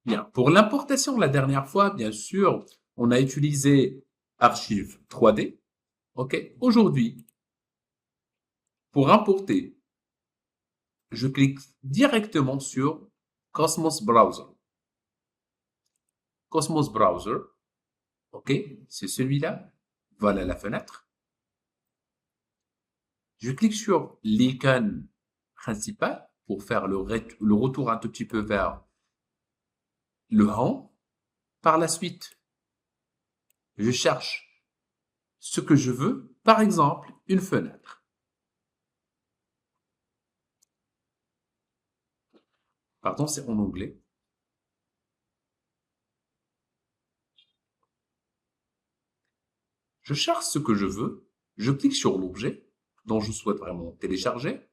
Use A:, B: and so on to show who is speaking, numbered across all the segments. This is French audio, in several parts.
A: Bien. Pour l'importation, la dernière fois, bien sûr, on a utilisé Archive 3D. OK. Aujourd'hui, pour importer, je clique directement sur Cosmos Browser. Cosmos Browser. OK. C'est celui-là. Voilà la fenêtre. Je clique sur l'icône principal pour faire le retour un tout petit peu vers le home. Par la suite, je cherche ce que je veux. Par exemple, une fenêtre. Pardon, c'est en anglais. Je cherche ce que je veux. Je clique sur l'objet dont je souhaite vraiment télécharger.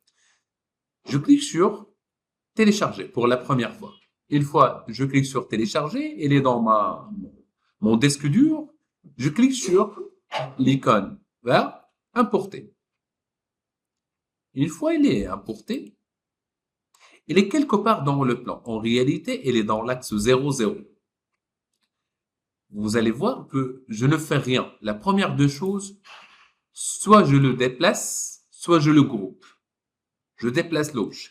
A: Je clique sur télécharger pour la première fois. Une fois, je clique sur télécharger, il est dans mon disque dur. Je clique sur l'icône vers importer. Une fois il est importé, il est quelque part dans le plan. En réalité, il est dans l'axe 00. Vous allez voir que je ne fais rien. La première deux choses, soit je le déplace, soit je le groupe. Je déplace l'objet.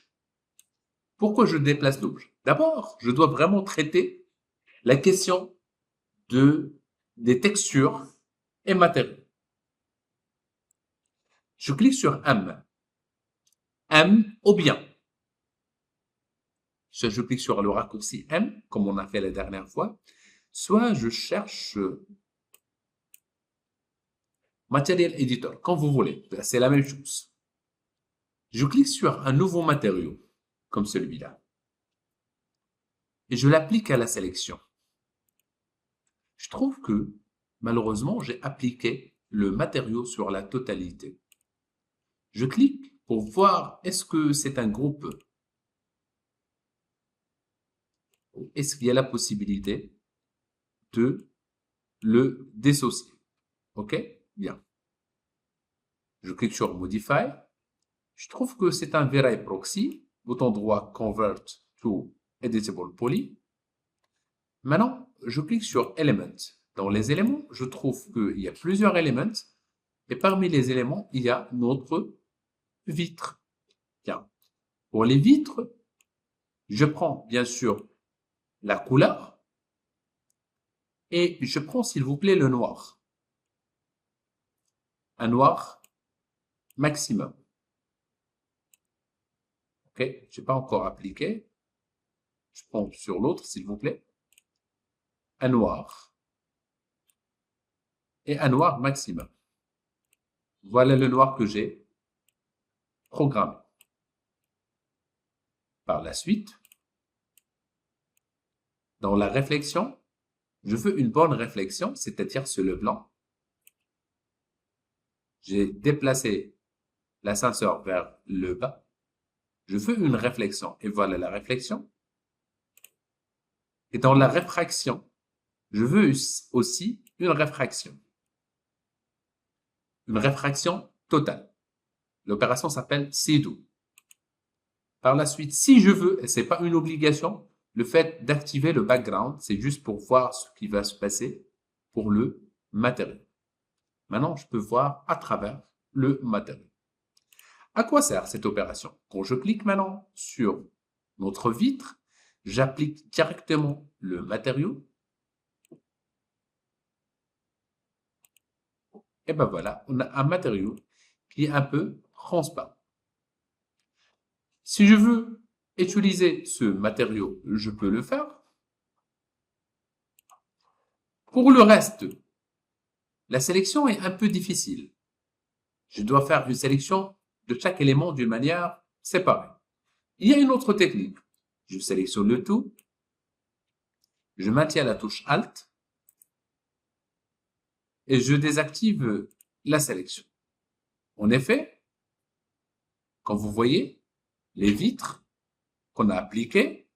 A: Pourquoi je déplace l'objet? D'abord, je dois vraiment traiter la question des textures et matériaux. Je clique sur M. M ou bien. Soit je clique sur le raccourci M, comme on a fait la dernière fois, soit je cherche Material Editor, comme vous voulez. C'est la même chose. Je clique sur un nouveau matériau, comme celui-là, et je l'applique à la sélection. Je trouve que, malheureusement, j'ai appliqué le matériau sur la totalité. Je clique pour voir est-ce que c'est un groupe, est-ce qu'il y a la possibilité de le dissocier. OK? Bien. Je clique sur Modify. Je trouve que c'est un VRI proxy. Bouton droit Convert to Editable Poly. Maintenant, je clique sur Element. Dans les éléments, je trouve qu'il y a plusieurs éléments. Et parmi les éléments, il y a notre vitre. Bien. Pour les vitres, je prends bien sûr la couleur et je prends s'il vous plaît le noir. Un noir maximum. OK? Je n'ai pas encore appliqué. Je prends sur l'autre s'il vous plaît. Un noir. Et un noir maximum. Voilà le noir que j'ai programmé. Par la suite, dans la réflexion, je veux une bonne réflexion, c'est-à-dire sur le blanc. J'ai déplacé l'ascenseur vers le bas. Je veux une réflexion. Et voilà la réflexion. Et dans la réfraction, je veux aussi une réfraction. Une réfraction totale. L'opération s'appelle CDO. Par la suite, si je veux, et c'est pas une obligation, le fait d'activer le background, c'est juste pour voir ce qui va se passer pour le matériau. Maintenant, je peux voir à travers le matériau. À quoi sert cette opération? Quand je clique maintenant sur notre vitre, j'applique directement le matériau. Et ben voilà, on a un matériau qui est un peu transparent. Si je veux utiliser ce matériau, je peux le faire. Pour le reste, la sélection est un peu difficile. Je dois faire une sélection de chaque élément d'une manière séparée. Il y a une autre technique. Je sélectionne le tout. Je maintiens la touche Alt. Et je désactive la sélection. En effet, comme vous voyez, les vitres qu'on a appliquées,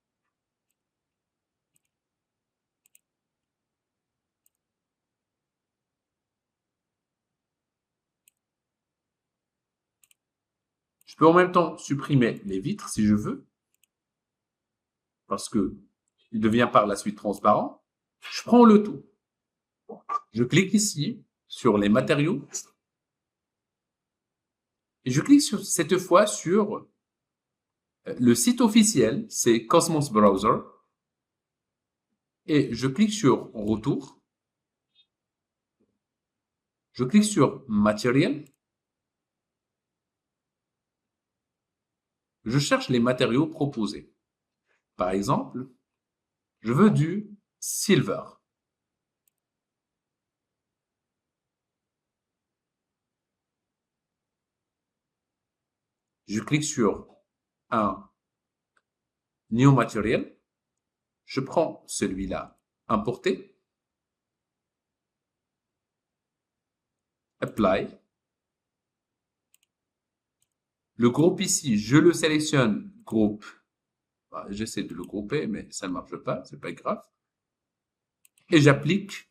A: je peux en même temps supprimer les vitres si je veux, parce que il devient par la suite transparent. Je prends le tout. Je clique ici sur les matériaux et je clique cette fois sur le site officiel, c'est Cosmos Browser, et je clique sur Retour. Je clique sur Matériel. Je cherche les matériaux proposés. Par exemple, je veux du silver. Je clique sur un New Material. Je prends celui-là, importer. Apply. Le groupe ici, je le sélectionne, groupe. J'essaie de le grouper, mais ça ne marche pas, c'est pas grave. Et j'applique.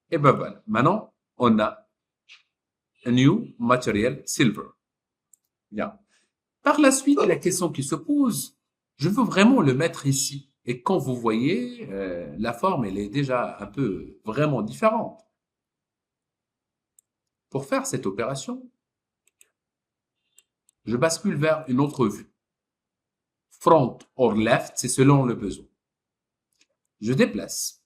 A: Et ben voilà. Maintenant, on a un New Material Silver. Bien. Par la suite, la question qui se pose, je veux vraiment le mettre ici. Et quand vous voyez, la forme, elle est déjà un peu vraiment différente. Pour faire cette opération, je bascule vers une autre vue. Front or left, c'est selon le besoin. Je déplace.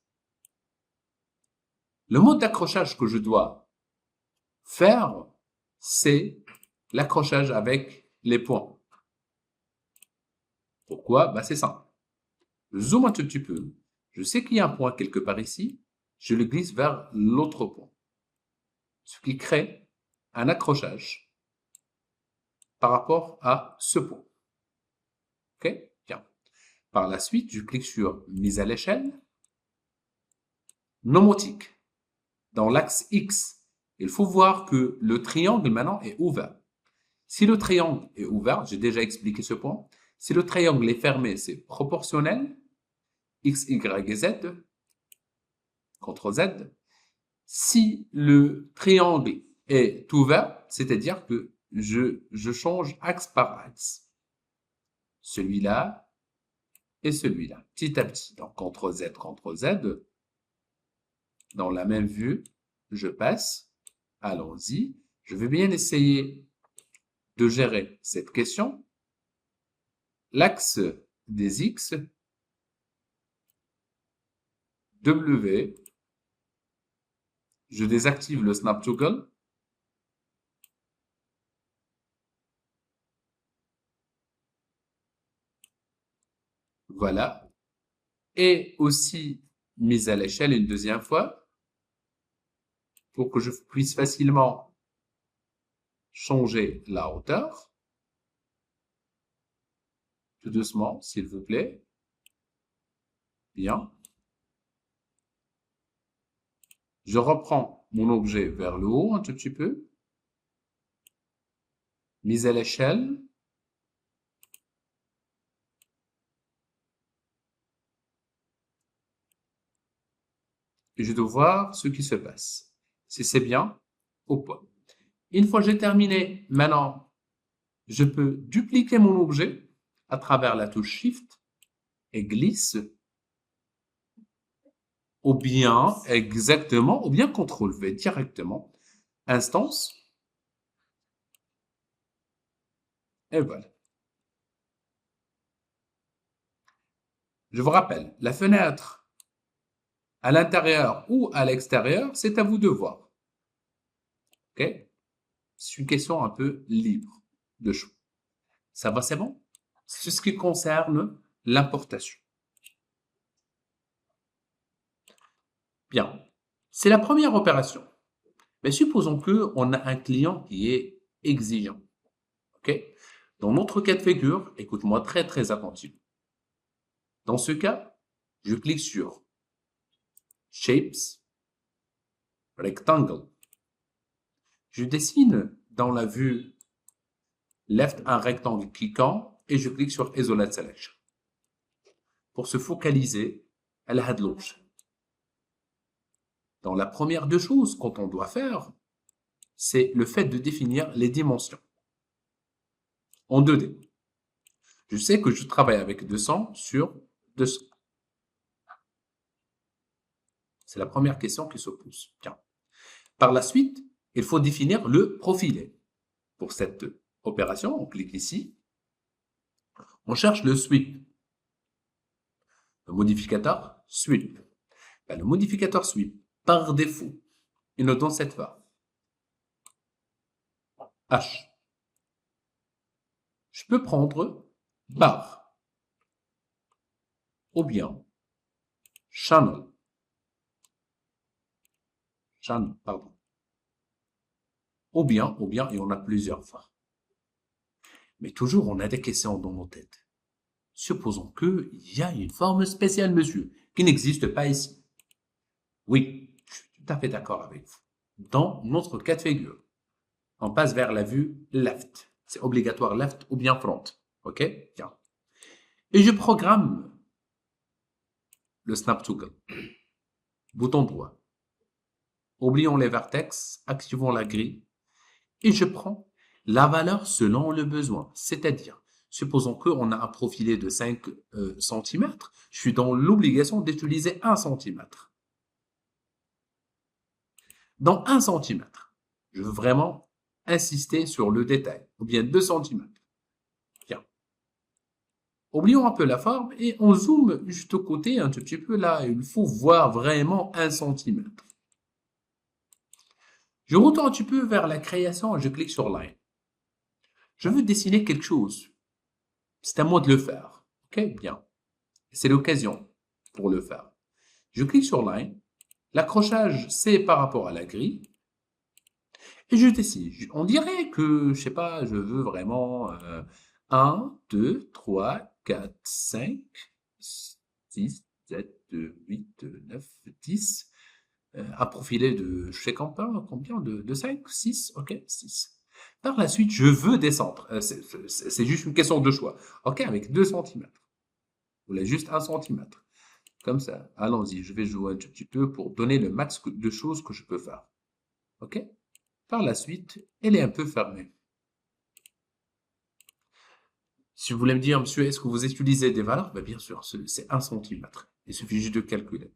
A: Le mode d'accrochage que je dois faire, c'est l'accrochage avec les points. Pourquoi? C'est simple. Je zoome un tout petit peu. Je sais qu'il y a un point quelque part ici. Je le glisse vers l'autre point. Ce qui crée un accrochage par rapport à ce point. OK? Bien. Par la suite, je clique sur Mise à l'échelle. Nomotique. Dans l'axe X, il faut voir que le triangle maintenant est ouvert. Si le triangle est ouvert, j'ai déjà expliqué ce point. Si le triangle est fermé, c'est proportionnel. X, Y et Z. CTRL Z. Si le triangle est ouvert, c'est-à-dire que je change axe par axe. Celui-là et celui-là, petit à petit. Donc, CTRL Z. Dans la même vue, je passe. Allons-y. Je vais bien essayer de gérer cette question. L'axe des X, W, je désactive le Snap Toggle. Voilà. Et aussi mise à l'échelle une deuxième fois pour que je puisse facilement changer la hauteur. Tout doucement, s'il vous plaît. Bien. Je reprends mon objet vers le haut un tout petit peu. Mise à l'échelle. Et je dois voir ce qui se passe. Si c'est bien, au point. Une fois que j'ai terminé, maintenant, je peux dupliquer mon objet à travers la touche Shift et glisse, ou bien exactement, ou bien CTRL V directement, instance, et voilà. Je vous rappelle, la fenêtre à l'intérieur ou à l'extérieur, c'est à vous de voir. OK? C'est une question un peu libre de choix. Ça va, c'est bon? C'est ce qui concerne l'importation. Bien. C'est la première opération. Mais supposons qu'on a un client qui est exigeant. OK? Dans notre cas de figure, écoute-moi très très attentivement. Dans ce cas, je clique sur Shapes, Rectangle. Je dessine dans la vue Left un rectangle cliquant et je clique sur Isolate Selection pour se focaliser à la hadlouche. Dans la première deux choses qu'on doit faire, c'est le fait de définir les dimensions en 2D. Je sais que je travaille avec 200 sur 200. C'est la première question qui se pose. Tiens. Par la suite, il faut définir le profilé. Pour cette opération, on clique ici. On cherche le sweep. Le modificateur sweep. Ben, le modificateur sweep, par défaut, il nous donne cette var. H. Je peux prendre bar ou bien channel. Pardon. Ou bien, et on a plusieurs fois. Mais toujours, on a des questions dans nos têtes. Supposons qu'il y a une forme spéciale, monsieur, qui n'existe pas ici. Oui, je suis tout à fait d'accord avec vous. Dans notre cas de figure, on passe vers la vue left. C'est obligatoire left ou bien front. OK? Bien. Et je programme le snap toggle. Bouton droit. Oublions les vertex, activons la grille et je prends la valeur selon le besoin. C'est-à-dire, supposons qu'on a un profilé de 5 cm, je suis dans l'obligation d'utiliser 1 cm. Dans 1 cm, je veux vraiment insister sur le détail, ou bien 2 cm. Bien. Oublions un peu la forme et on zoome juste au côté un tout petit peu là. Il faut voir vraiment 1 cm. Je retourne un petit peu vers la création et je clique sur Line. Je veux dessiner quelque chose. C'est à moi de le faire. OK? Bien. C'est l'occasion pour le faire. Je clique sur Line. L'accrochage, c'est par rapport à la grille. Et je dessine. On dirait que, je sais pas, je veux vraiment 1, 2, 3, 4, 5, 6, 7, 8, 9, 10. Un profilé de, je sais combien de 5, 6, ok, 6. Par la suite, je veux descendre. C'est juste une question de choix. Ok, avec 2 cm. Vous voulez juste 1 cm. Comme ça. Allons-y, je vais jouer un petit peu pour donner le max de choses que je peux faire. Ok? Par la suite, elle est un peu fermée. Si vous voulez me dire, monsieur, est-ce que vous utilisez des valeurs? Ben, bien sûr, c'est 1 cm. Il suffit juste de calculer.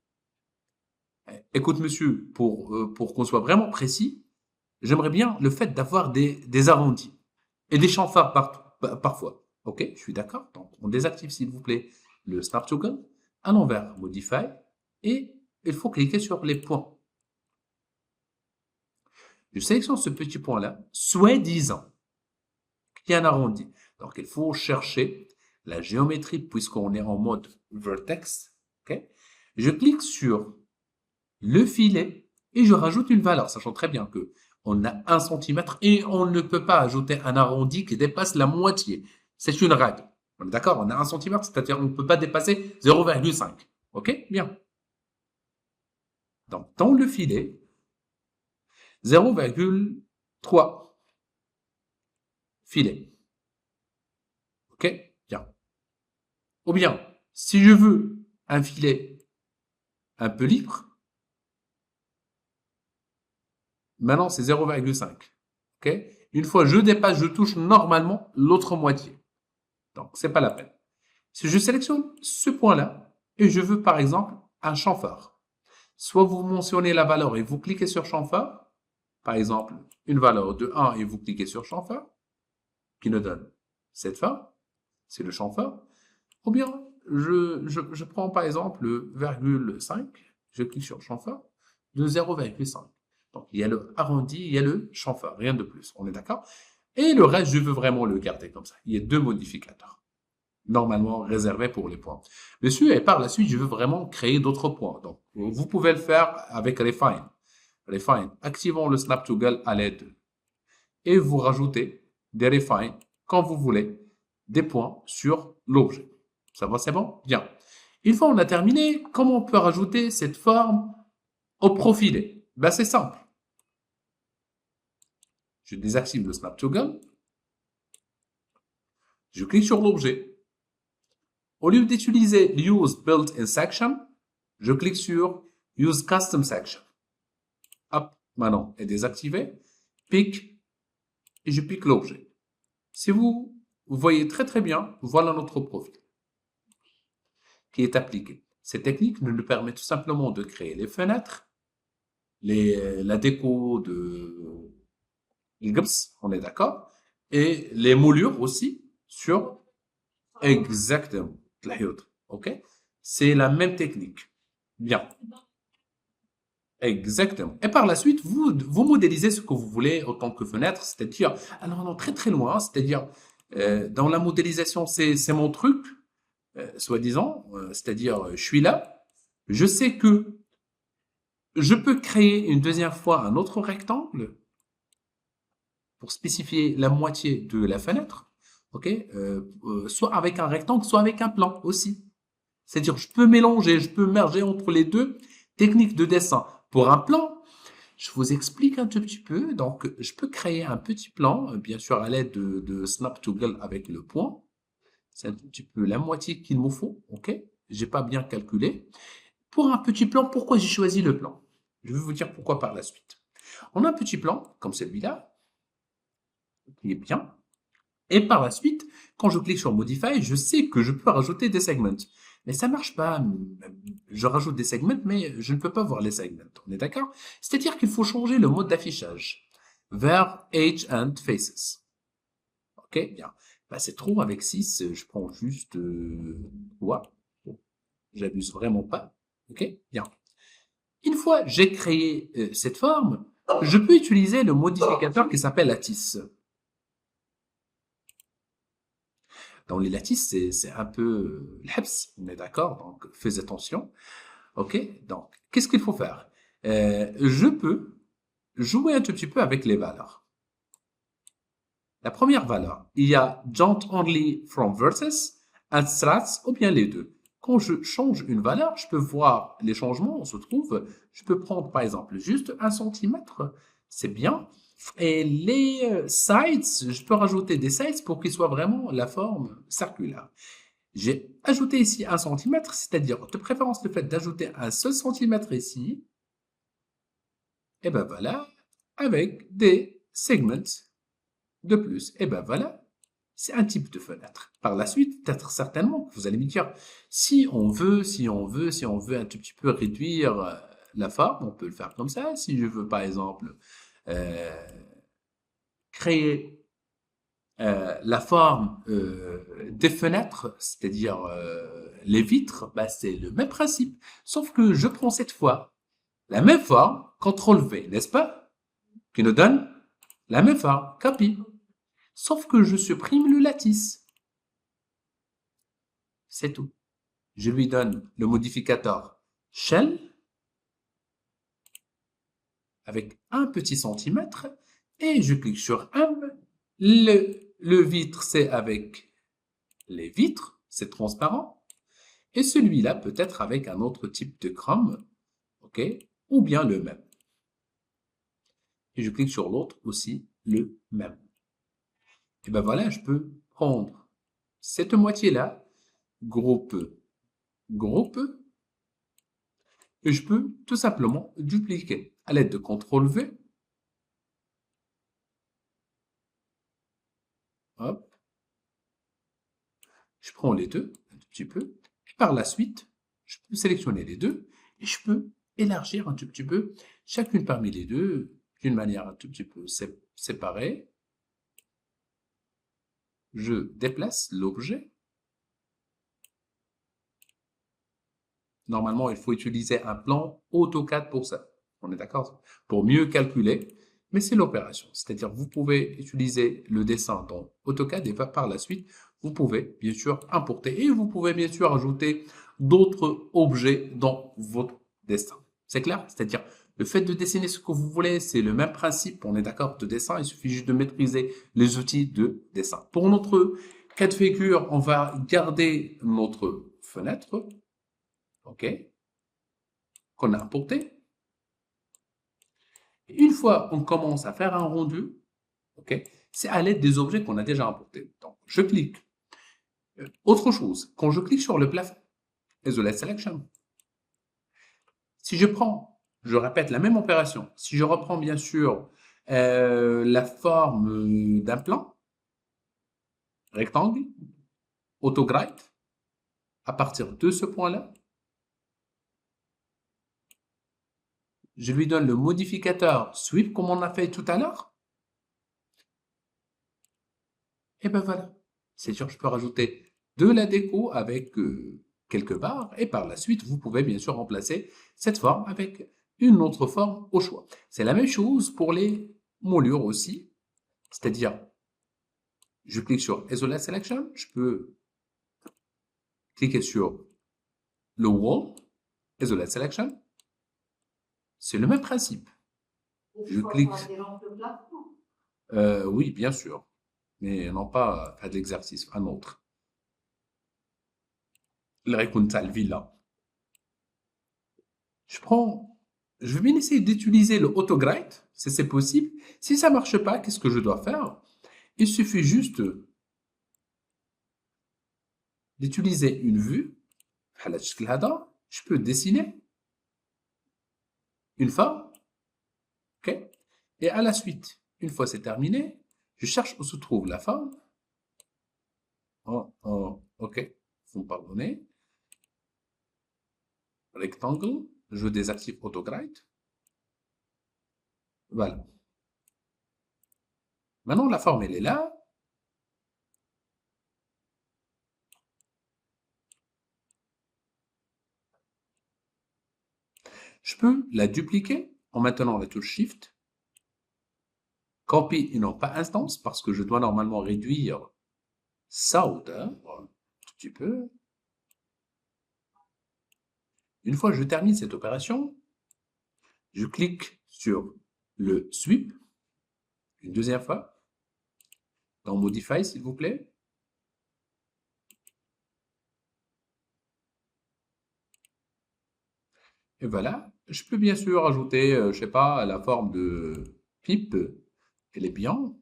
A: Écoute, monsieur, pour qu'on soit vraiment précis, j'aimerais bien le fait d'avoir des arrondis et des chamfars parfois. Ok, je suis d'accord. Donc, on désactive, s'il vous plaît, le Snap Token. À l'envers, Modify. Et il faut cliquer sur les points. Je sélectionne ce petit point-là, soi-disant qu'il y a un arrondi. Donc, il faut chercher la géométrie puisqu'on est en mode vertex. Okay? Je clique sur le filet et je rajoute une valeur, sachant très bien que on a 1 cm et on ne peut pas ajouter un arrondi qui dépasse la moitié. C'est une règle. On est d'accord? On a 1 cm, c'est-à-dire on ne peut pas dépasser 0,5. OK? Bien. Donc, dans le filet, 0,3 filet. OK? Bien. Ou bien, si je veux un filet un peu libre, maintenant c'est 0,5. OK? Une fois je dépasse, je touche normalement l'autre moitié. Donc, c'est pas la peine. Si je sélectionne ce point-là et je veux par exemple un chamfar, soit vous mentionnez la valeur et vous cliquez sur chamfar, par exemple une valeur de 1 et vous cliquez sur chamfar, qui nous donne cette forme, c'est le chamfar, ou bien je prends par exemple le virgule 5, je clique sur chamfar de 0,5. Donc il y a le arrondi, il y a le chamfar, rien de plus, on est d'accord? Et le reste, je veux vraiment le garder comme ça. Il y a 2 modificateurs, normalement réservés pour les points. Monsieur, et par la suite, je veux vraiment créer d'autres points. Donc, vous pouvez le faire avec Refine. Refine, activons le Snap Toggle à l'aide. Et vous rajoutez des Refine, quand vous voulez, des points sur l'objet. Ça va, c'est bon? Bien. Une fois on a terminé, comment on peut rajouter cette forme au profilé? Ben, c'est simple. Je désactive le Snap Toggle. Je clique sur l'objet. Au lieu d'utiliser Use Built-in Section, je clique sur Use Custom Section. Hop, maintenant, est désactivé. Pique, et je pique l'objet. Si vous vous voyez très bien, voilà notre profil qui est appliqué. Ces techniques nous permettent tout simplement de créer les fenêtres, la déco de القبس, on est d'accord, et les moulures aussi sur exactement الحيوط. Ok? C'est la même technique. Bien. Exactement. Et par la suite, vous modélisez ce que vous voulez autant que fenêtre, c'est-à-dire, alors non, très loin, c'est-à-dire, dans la modélisation, c'est mon truc, soi-disant, c'est-à-dire, je suis là, je sais que je peux créer une deuxième fois un autre rectangle pour spécifier la moitié de la fenêtre, ok, soit avec un rectangle, soit avec un plan aussi. C'est-à-dire, je peux mélanger, je peux merger entre les deux techniques de dessin. Pour un plan, je vous explique un tout petit peu. Donc, je peux créer un petit plan, bien sûr à l'aide de Snap Toggle avec le point. C'est un petit peu la moitié qu'il me faut, ok? J'ai pas bien calculé. Pour un petit plan, pourquoi j'ai choisi le plan? Je vais vous dire pourquoi par la suite. On a un petit plan, comme celui-là, qui est bien. Et par la suite, quand je clique sur Modify, je sais que je peux rajouter des segments. Mais ça marche pas. Je rajoute des segments, mais je ne peux pas voir les segments. On est d'accord? C'est-à-dire qu'il faut changer le mode d'affichage vers Age and Faces. Ok, bien. Bah, c'est trop avec 6. Je prends juste 3. Bon, j'abuse vraiment pas. Ok, bien. Une fois j'ai créé cette forme, je peux utiliser le modificateur qui s'appelle lattice. Dans les lattices, c'est un peu l'habs, on est d'accord, donc faites attention. Ok, donc qu'est-ce qu'il faut faire? Je peux jouer un tout petit peu avec les valeurs. La première valeur, il y a jump only from verses and strats ou bien les deux. Quand je change une valeur, je peux voir les changements, on se trouve, je peux prendre par exemple juste 1 centimètre, c'est bien. Et les sides, je peux rajouter des sides pour qu'ils soient vraiment la forme circulaire. J'ai ajouté ici 1 centimètre, c'est-à-dire de préférence le fait d'ajouter un seul centimètre ici, et ben voilà, avec des segments de plus. Et ben voilà, c'est un type de fenêtre. Par la suite, peut-être certainement, vous allez me dire, si on veut un tout petit peu réduire la forme, on peut le faire comme ça. Si je veux par exemple euh, créer la forme des fenêtres, c'est-à-dire les vitres, bah, c'est le même principe. Sauf que je prends cette fois la même forme, CTRL V, n'est-ce pas? Qui nous donne la même forme, copie. Sauf que je supprime le lattice. C'est tout. Je lui donne le modificateur shell avec un petit centimètre et je clique sur M. Le vitre, c'est avec les vitres, c'est transparent. Et celui-là peut être avec un autre type de chrome, ok, ou bien le même. Et je clique sur l'autre aussi, le même. Et ben voilà, je peux prendre cette moitié-là, groupe, groupe, et je peux tout simplement dupliquer à l'aide de CTRL V. Hop, je prends les deux, un tout petit peu, et par la suite, je peux sélectionner les deux, et je peux élargir un tout petit peu chacune parmi les deux d'une manière un tout petit peu séparée. Je déplace l'objet. Normalement, il faut utiliser un plan AutoCAD pour ça. On est d'accord? Pour mieux calculer, mais c'est l'opération. C'est-à-dire, vous pouvez utiliser le dessin dans AutoCAD et par la suite, vous pouvez bien sûr importer et vous pouvez bien sûr ajouter d'autres objets dans votre dessin. C'est clair? C'est-à-dire, le fait de dessiner ce que vous voulez, c'est le même principe, on est d'accord, de dessin. Il suffit juste de maîtriser les outils de dessin. Pour notre cas de figure, on va garder notre fenêtre, ok, qu'on a importé. Et une fois on commence à faire un rendu, ok, c'est à l'aide des objets qu'on a déjà importés. Donc, je clique. Autre chose, quand je clique sur le plafond, Isolate Selection, si je prends, je répète la même opération, si je reprends bien sûr la forme d'un plan, rectangle, autograde. À partir de ce point-là, je lui donne le modificateur sweep comme on a fait tout à l'heure. Et ben voilà. C'est sûr, je peux rajouter de la déco avec quelques barres. Et par la suite, vous pouvez bien sûr remplacer cette forme avec une autre forme au choix. C'est la même chose pour les moulures aussi. C'est-à-dire, je clique sur Isolate Selection. Je peux cliquer sur le Wall, Isolate Selection. C'est le même principe. Je clique. Oui, bien sûr. Mais non pas à l'exercice, un autre. Le Rekuntal Villa. Je vais bien essayer d'utiliser le autograde, si c'est possible. Si ça marche pas, qu'est-ce que je dois faire? Il suffit juste d'utiliser une vue. Je peux dessiner une forme, ok? Et à la suite, une fois c'est terminé, je cherche où se trouve la forme. Ok, vous me pardonnez. Rectangle, je désactive autograde. Voilà. Maintenant, la forme, elle est là. Je peux la dupliquer en maintenant la touche Shift. Copy et non pas instance parce que je dois normalement réduire ça hauteur un tout petit peu. Une fois que je termine cette opération, je clique sur le sweep une deuxième fois dans Modify, s'il vous plaît. Et voilà. Je peux bien sûr ajouter, je sais pas, la forme de pipe. Elle est bien.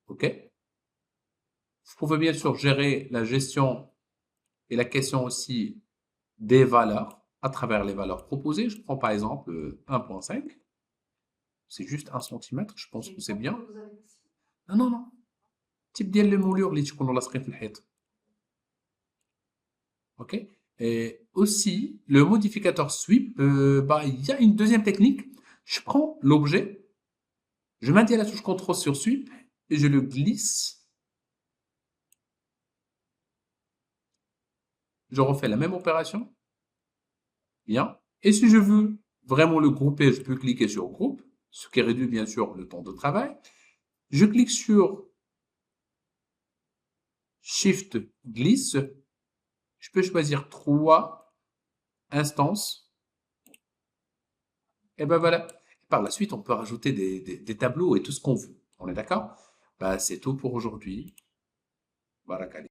A: OK. Vous pouvez bien sûr gérer la gestion et la question aussi des valeurs à travers les valeurs proposées. Je prends par exemple 1.5. C'est juste 1 cm. Je pense que c'est bien. Non, non, non. Type ديال المولور اللي تكونوا لاصقين في الحيط. OK. Et aussi, le modificateur sweep, il y a une deuxième technique. Je prends l'objet, je maintiens la touche CTRL sur sweep et je le glisse. Je refais la même opération. Bien. Et si je veux vraiment le grouper, je peux cliquer sur groupe, ce qui réduit bien sûr le temps de travail. Je clique sur Shift glisse. Je peux choisir 3 instances. Et ben voilà. Par la suite, on peut rajouter des tableaux et tout ce qu'on veut. On est d'accord? Bah, c'est tout pour aujourd'hui. Barakallah.